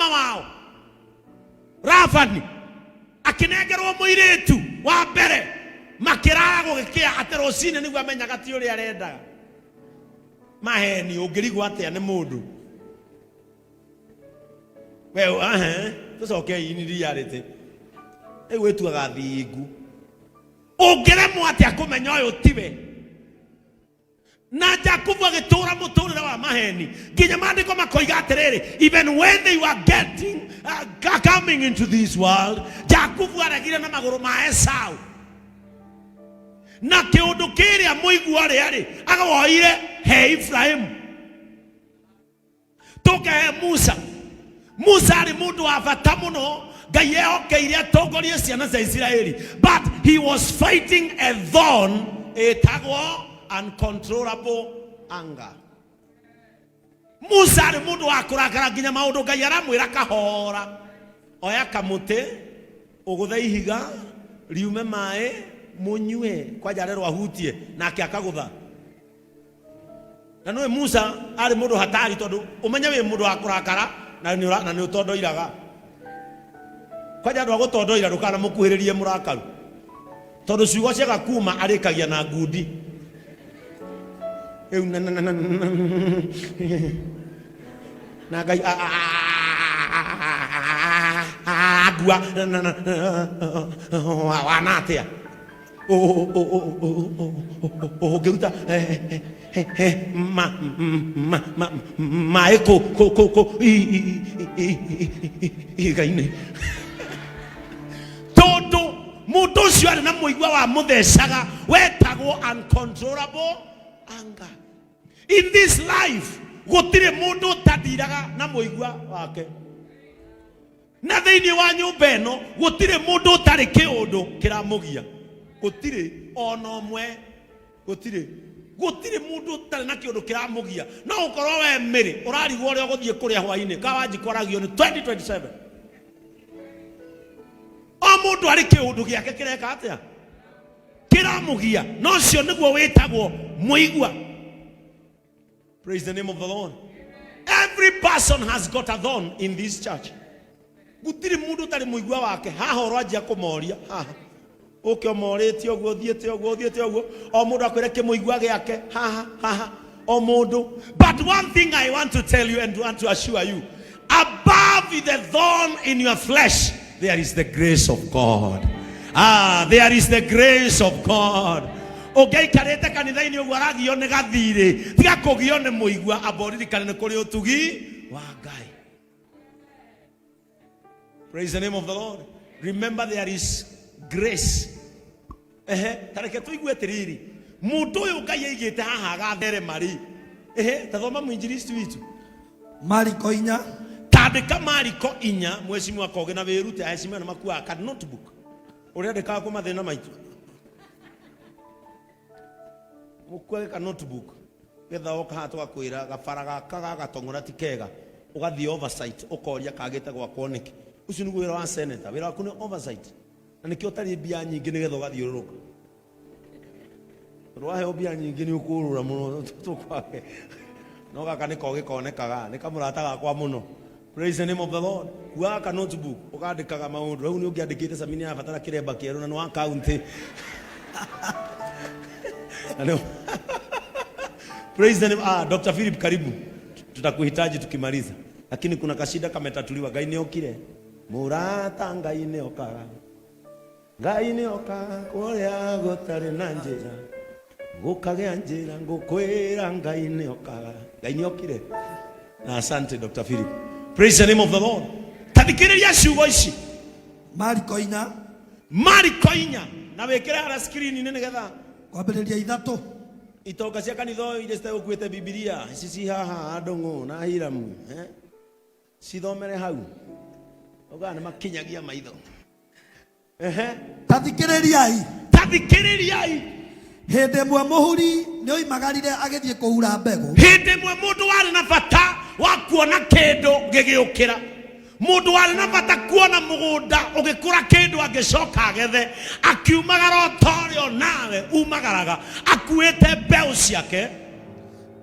mama wao Ravani akinengerwo muiritu wa mbere makiraga gugikia aterocine niguo amenyaga ti uri arendaga maheni ungirigwa atia ni mundu we tucoke ini reality wetuaga thingu ungiremwo atia kumenya uyu tiwe na Jacob agitura muturire wa maheni nginya mandiko makoiga atiriri even when they were getting coming into this world Jacob aragire na maguru ma Esau na kiundu kiria muigua ri agawoire he Ephraim toka he Musa ari mundu wa bata muno Ngai ehokeire atongorie ciana cia Israeli but he was fighting a thorn etagwo uncontrollable anger. Musa ari mundu wa kurakara nginya maundu Ngai aramwira kahora oya kamuti uguthe ihiga riume mai munyue kwa jarero ahutie nake akagutha na no Musa ari mundu hatari tondu umenya we mundu wa kurakara na ni utondoiraga kwa jarero gutondoira ndukana mukuhiririe murakaru tondu ciugo cia kuma arikagia na ngudi na Ngai agua wanatia geuta maeko igaine todo mudo cio ari na muigwa wa muthecaga wetagwo uncontrollable anger. In this life gutire mundu tadiraga na muigwa wake na thiini wa nyumba eno gutire mundu tari kiundu kiramugia gutire ona omwe gutire mundu tari na kiundu kiramugia no ukorwo we miri urarigwo uri guthie kuria hwaini ka wanji kwaragio ni 2027 o mundu ari kiundu giake kireka atia kiramugia no cio niguo witagwo muigwa. Praise the name of the Lord. Every person has got a thorn in this church. Gutiri mundu tari muigwa wake haha urajia kumoria haha uke omorete ogwo thiete ogwo o mundu akwire ke muigwa giake haha o mundu. But one thing I want to tell you and want to assure you, above the thorn in your flesh there is the grace of God. There is the grace of God. Okay, karete kanitha-ini ogwo aragio ni gathire tiga kugio ni muigwa aboririkane ni kuri utugi wa Ngai. Praise the name of the Lord. Remember there is grace. Tareke tuigue tiriri mundu uyu Ngai aigite haha gathere mari tathoma mwinjilisti witu Mariko 4 tandika Mariko 4 mwecimu akoge na wirute aecimu na makua ka notebook uria ndeka ku mathina maitu mukwe ka notebook getha oka tugakwira gabaraga kaga gatongora tikega ugathie oversight ukoria kagite gwakwo niki ucio ni wira wa senator wira waku ni oversight na nikio tari bia nyingi ni getha ugathiururuka rwahe obia nyingi ni ukurura muno tukwake no gaka niko gikonekaga ni kamurata gakwa muno. Praise the name of the Lord. Kuaga ka notebook ukandikaga maundu rau ni ungiandikite samini ya fatara kiremba kieru na no account. Praise the name. Dr. Philip karibu. Tutakuhitaji tukimaliza. Lakini kuna kashida kametatuliwa. Ngai ni okire. Murata Ngai ni okaga. Ngai ni okaga kuria gutari na njira. Gukagea njira ngukwira Ngai ni okaga. Ngai ni okire. Na asante Dr. Philip. Praise the name of the Lord. Tadikiriria ciugo ici. Mariko 4. Mariko 4. Na wekera ara screen nene getha kwambĩrĩria 3 itoka cia kanitho ile sta ukuite Biblia sisi haha adongo na hiramu cithomere hau ogana makinyagia maitho tathikĩrĩriai hĩndĩ ĩmwe mũhuri nĩ oimagarire agĩthiĩ kũhura mbegũ hĩndĩ ĩmwe mũndũ warĩ na bata wa kuona kĩndũ gĩgĩũkĩra mundu wali na bata kuona mugunda ugikura kindu agicoka agethe akiumagara otorio nawe umagaraga akuite mbeu ciake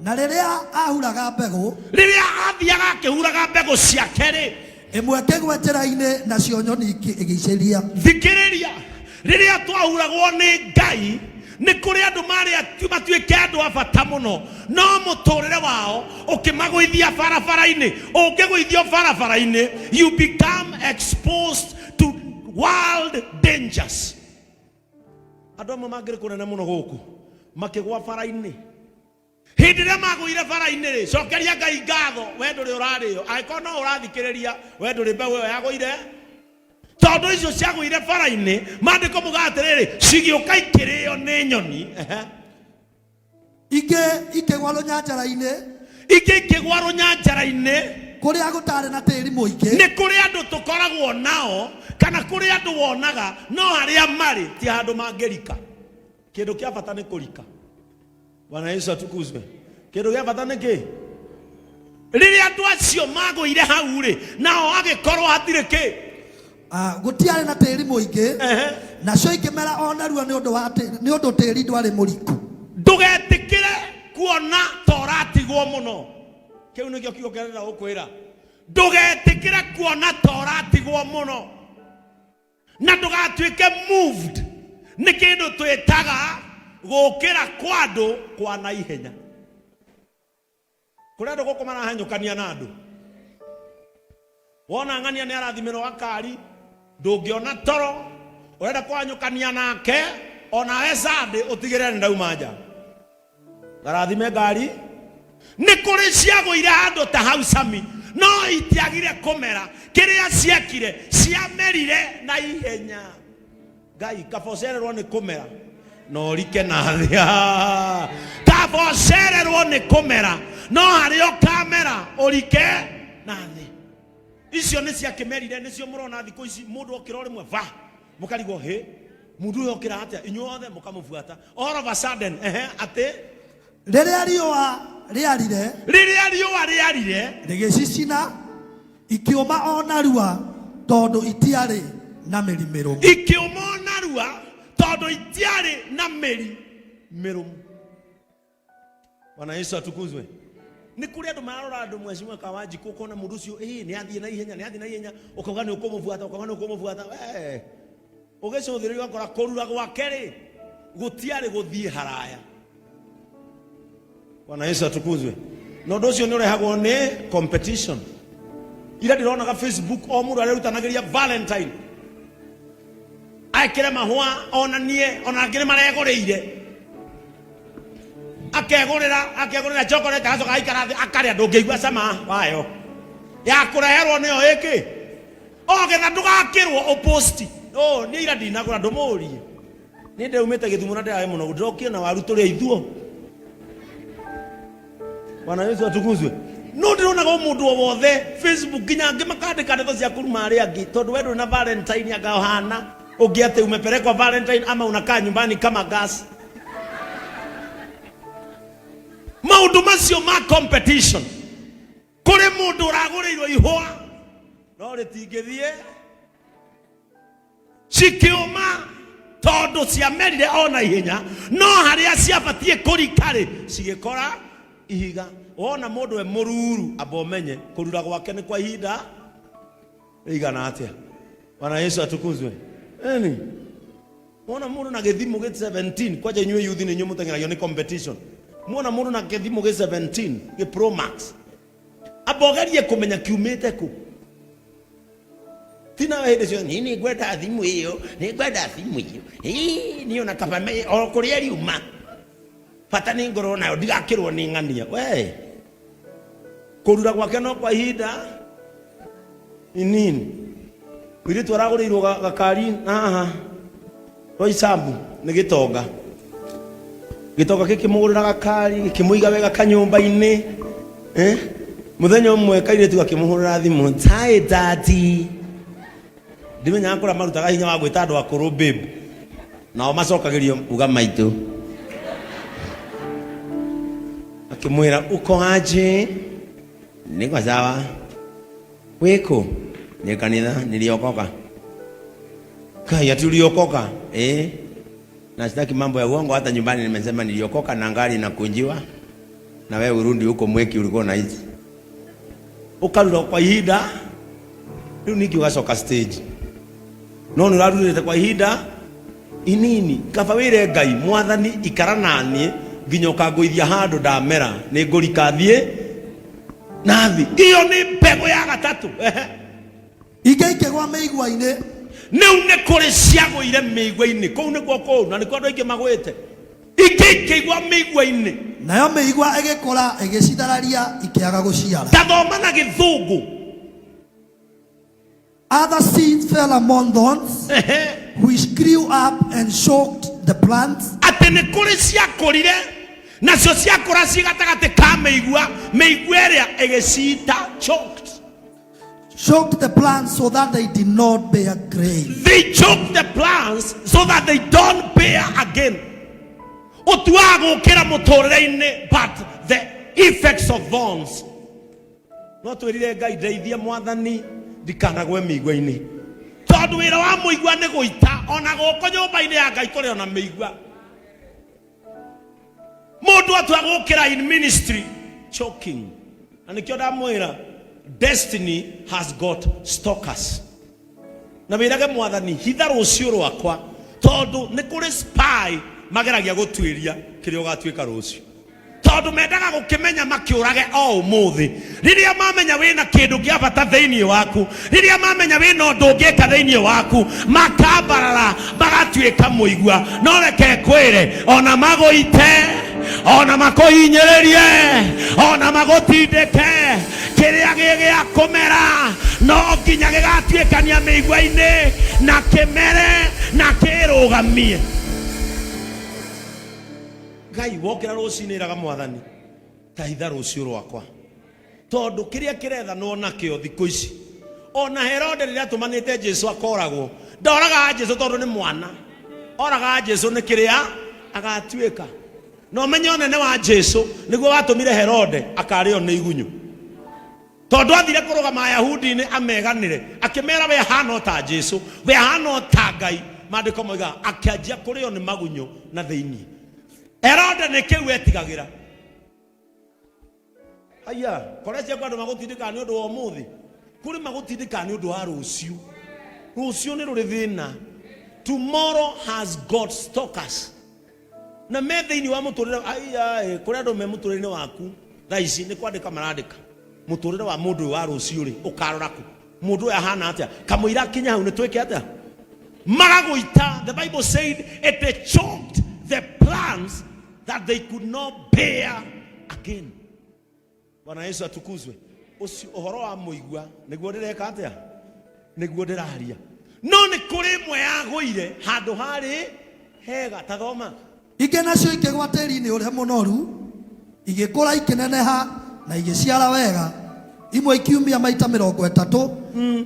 na riria ahuraga mbegu riria athiaga akihuraga mbegu ciake ri Emwe kegwa njĩra-inĩ nacio nyoni igĩicĩria. Thikĩrĩria, rĩrĩa twahuragwo nĩ Ngai nĩ kũrĩ andũ matuĩke andũ a bata mũno, no mũtũrĩre wao ũkĩmagũithia barabara-inĩ. Ũngĩgũithio barabara-inĩ, you become exposed to world dangers. Andũ amwe mangĩrĩ kũnene mũno gũkũ makĩgwa bara-inĩ. Hĩndĩ ĩrĩa magũire bara-inĩ rĩ, cokeria Ngai ngatho, we ndũrĩ ũrarĩo. Angĩkorwo no ũrathikĩrĩria, we ndũrĩ mbeũ ĩyo yagũire. Tondũ icio ciagũire bara-inĩ, maandĩko muga atĩrĩrĩ, cigĩũka ikĩrĩo nĩ nyoni. Ingĩ ikĩgwa rũnyanjara-inĩ. Ingĩ ikĩgwa rũnyanjara-inĩ. Kũrĩa gũtarĩ na tĩri mũingĩ. Nĩ kũrĩ andũ tũkoragwo nao, kana kũrĩ andũ wonaga, no harĩa marĩ ti handũ mangĩrika. Kĩndũ kĩa bata nĩ kũrika. Bwana Yesu atukuzwe. Kĩndũ gĩa bata nĩ kĩ? Rĩrĩa andũ acio magũire hau rĩ, nao agĩkorwo hatirĩ kĩ? Gũtiarĩ na tĩri mũingĩ. Nacio ikĩmera o narua nĩ ũndũ tĩri ndwarĩ mũriku. Ndũgetĩkĩre kuona ta ũratigwo mũno. Kĩu nĩkĩo kiugo kĩrĩa ndĩrenda gũkwĩra. Ndũgetĩkĩre kuona ta ũratigwo mũno. Na ndũgatuĩke moved nĩ kĩndũ twĩtaga gũkĩra kwa andũ kwa naihenya. Kũrĩ andũ gũkũ marahanyũkania na andũ. Wona ng'ania nĩ arathimĩrwo gakari, ndũngĩona toro, ũrenda kũhanyũkania nake, ona we Sunday ũtigĩrĩre nĩ ndauma nja. Arathime ngari. Nĩ kũrĩ ciagũire handũ ta hau Sami, no itiagire kũmera. Kĩrĩa ciekire ciamerire na ihenya. Ngai kabocererwo nĩ kũmera no rike na thĩ. Kabocererwo nĩ kũmera no harĩa ũkamera ũrike na thĩ. Icio nĩ ciakĩmerire, nĩcio mũrona thikũ ici mũndũ okĩra rĩmwe va mũkarigwo he mũndũ ũyũ okĩra atĩa, inyuothe mũkamũbuata. All of a sudden atĩ rĩrĩa riũa rĩarire rĩgĩcicina ikĩũma o narua tondũ itiarĩ na mĩri mĩrũmu. Ikĩũma o narua tondũ itiarĩ na mĩri mĩrũmu. Bwana Yesu atukuzwe. Nĩ kũrĩ andũ mararora andũ Mheshimiwa Kawanjikũ ũkona mũndũ ũcio nĩ athiĩ na ihenya ũkauga nĩ ũkũmũbuata. Ũgĩcũthĩrĩria ũgakora kũrura gwake rĩ gũtiarĩ gũthiĩ haraya. Bwana Yesu atukuzwe. Na ũndũ ũcio nĩ ũrehagwo nĩ competition. Ira ndĩronaga Facebook o mũndũ arerutanagĩria Valentine. Akĩre mahũa onanie ona angĩ maregũrĩire. Akegũrĩra chocolate agacoka aikara thĩ akarĩa ndũngĩigua cama wayo. Ya kũreherwo nĩyo ĩkĩ. Ogetha ndũgakĩrwo ũposti. Nĩ ira ndinagũra ndũmũrie. Nĩ ndeumĩte Gĩthumo na ndĩrawe mũno ndĩrokire na waru tũrĩa ithuo. Bwana Yesu atukuzwe. No ndĩronaga mũndũ o wothe Facebook nginya angĩ makandĩka ndeto cia kuruma arĩa angĩ tondũ we ndũrĩ na Valentine agahana. Ũngĩ atĩ umepelekwa Valentine ama unakaa nyumbani kama gas. Maũndũ macio ma competition. Kũrĩ mũndũ ũragũrĩirwo ihũa no rĩtingĩthiĩ. Cikĩũma tondũ ciamerire o na ihenya no harĩa ciabatiĩ kũrika rĩ cigĩkora ihiga. Wona mũndũ we mũruru abomenye kũrura gwake nĩ kwa ihinda rĩigana atĩa. Bwana Yesu atukuzwe. Wona mũndũ na gĩthimo gĩ 17 kwaja inyuĩ youth nĩ inyuĩ mũteng'eragio nĩ competition. Mwona mũndũ na gĩthimo gĩ 17 gĩ Pro Max abogerie kũmenya kiumĩte kũ. Tina hĩndĩ cio nĩ ngwenda thimũ ĩyo niĩ ona kaba o kũrĩa riuma bata nĩ ngorwo nayo ndigakĩrwo nĩ ng'ania. We kũrura gwake no kwa ihinda inini. Mũirĩtu aragũrĩirwo gakari haha Roysambu nĩ Gĩtonga. Gĩtonga gĩkĩmũgũrĩra gakari gĩkĩmũiga wega kanyũmba-inĩ. Mũthenya ũmwe kairĩtu gakĩmũhũrĩra thimũ, "Hi daddy." Ndimenyaga kũrĩa marutaga hinya wa gwĩta andũ akũrũ babe. Nao macokagĩrio uga maitũ. Akĩmwĩra uko aje? Niko sawa. Weko? Ni kanitha niliokoka. Kaya tuliokoka. Na sitaki mambo ya uongo, hata nyumbani nimesema niliokoka na ngari inakunjiwa. Na wewe urudi huko Mweki ulikuwa na hizi. Ukarudi kwa ihinda riu ningi ugacoka stage no ni urarurite kwa ihinda inini kaba wire Ngai mwathani ikara nanie nginya ukanguithia handu ndamera ni ngurika thie nathi iyo ni mbego ya gatatu Ingeikegwa meigwa-ini niu ni kuri ciagwire meigwa-ini kou nikuo kou na nikuo andu aingi magwite ingeikegwa meigwa-ini nayo meigwa igikora igicithararia ikiaga guciara tathoma na githungu other seeds fell among thorns which grew up and choked the plants ati ni kuri ciakurire nacio ciakura cigatagati ka meigwa iria igicita choked the plants so that they did not bear grain. They choked the plants so that they don't bear again. Utuago kira mutorere-ini, but the effects of thorns. No twirire Ngai ndeithia mwathani ndikanagwe mĩigua-ini. Tondu wira wa mũigua ni guita ona guko nyumba-ini ya Ngai kuri ona mĩigua. Mundu atwagukira in ministry choking. Na nikio ndamwira destiny has got stalkers. Na wirage mwathani hitha rucio rwakwa tondu ni kuri spy mageragia gutwiria kiri ugatwika rucio. Tondu mendaga gukimenya makiurage o umuthi. Riria mamenya wina kindu kia bata thiini waku, riria mamenya wina undu ungika thiini waku, makabarara magatwika muigua. No reke kwire ona maguite, ona makuhinyiririe, ona magutindike, kiria gigia kumera no nginya gigatwikania mĩigua-ini na kimere na kirugamie. Ngai wokira rucini iraga mwathani ta hitha rucio rwakwa tondu kiria kiretha no nakio thiku ici. Ona Herode riria tumanite Jesu akoragwo ndoraga Jesu tondu ni mwana, oraga Jesu ni kiria agatwika. No menye onene wa Jesu niguo watumire Herode akario ni igunyu tondu athire kurugama Ayahudi-ini ameganire akimera we hano ta Jesu we hano ta Ngai. Maandiko moiga akianjia kurio ni magunyu na thiini. Herode ni kiu etigagira aya korecia kwa andu magutindika ni undu wa umuthi kuri magutindika ni undu wa rucio. Rucio ni ruri thina. Tomorrow has got stalkers. Na me thiini wa muturire aya kuri andu me muturire waku thaici ni kwandika marandika muturire wa mundu wa rucio ri ukarora ku mundu ya hana atia kamuira kinya hau ni twike atia magaguita. The Bible said it choked the plants that they could not bear again. Bwana Yesu atukuzwe. Uci uhoro wa muigua niguo ndireka atia niguo ndiraria no ni kuri mwe yaguire handu hari hega tathoma ingĩ nacio ikĩgwa tĩri-inĩ ũrĩa mũnoru igĩkũra ikĩneneha na igĩciara wega imwe ikiumia maita 30